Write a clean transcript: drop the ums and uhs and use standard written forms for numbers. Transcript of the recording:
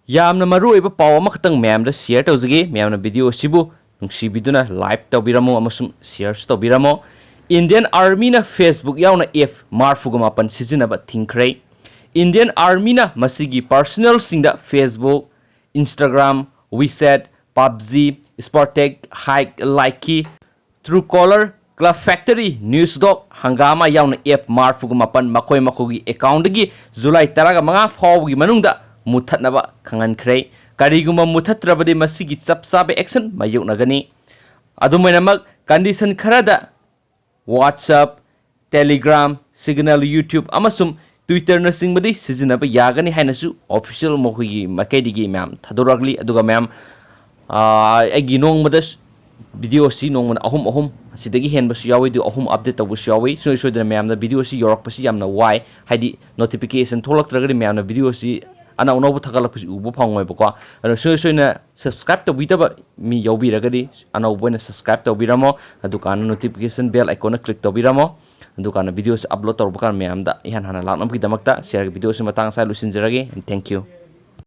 ꯌꯥꯝꯅ ꯃꯔꯨꯑꯣꯏꯕ ꯄꯥꯎ ꯑꯃꯈꯛꯇꯪ ꯃꯌꯥꯝꯗ ꯁꯤꯌꯔ ꯇꯧꯖꯒꯦ ꯃꯌꯥꯝꯅ ꯚꯤꯗꯤꯑꯣ ꯑꯁꯤꯕꯨ ꯅꯨꯡꯁꯤꯕꯤꯗꯨꯅ ꯂꯥꯏꯛ ꯇꯧꯕꯤꯔꯝꯃꯣ ꯑꯃꯁꯨꯡ ꯁꯤꯌꯔꯁꯨ ꯇꯧꯕꯤꯔꯝꯃꯣ ꯏꯟꯗꯤꯌꯟ ꯑꯥꯔꯃꯤꯅ ꯐꯦꯁꯕꯨꯛ ꯌꯥꯎꯅ F-45 ꯁꯤꯖꯤꯟꯅꯕ ꯊꯤꯡꯈ꯭ꯔꯦ Indian Army-na masigi personal-singda Facebook, Instagram, WeChat, Pubg, Sportec, Hike, Likee, Truecaller, Club Factory, Newsdog, Hangama yauna F-45 makoy-makogi account-dagi July 15 fawgi manungda muthatnaba khangankhre kariguma muthatrabadi masigi chapsabe action mayoknagani adumainamak condition kharada WhatsApp, Telegram, Signal, YouTube amasum Twitter na singbadi Sijinaba yagani hainasu official mohugi makaidigi ma'am thadoragli aduga ma'am agi nongmada video si nongmana ahum sidagi henbasu yawi du ahum update tawbusu yawi so da ma'am na video si yorakpasi yamna wai haidi notification tholaktragadi ma'am na video si ana unobu thagalakpasi ubu phangoi bako ado so na subscribe tawbidaba mi yawbiragadi ana uboina subscribe tawbiramo adukana notification bell icon na click tawbiramo Dukana video upload tawbakan mayamda ihan hana laknam ki damakta share video si matang sa lusinjarage and thank you.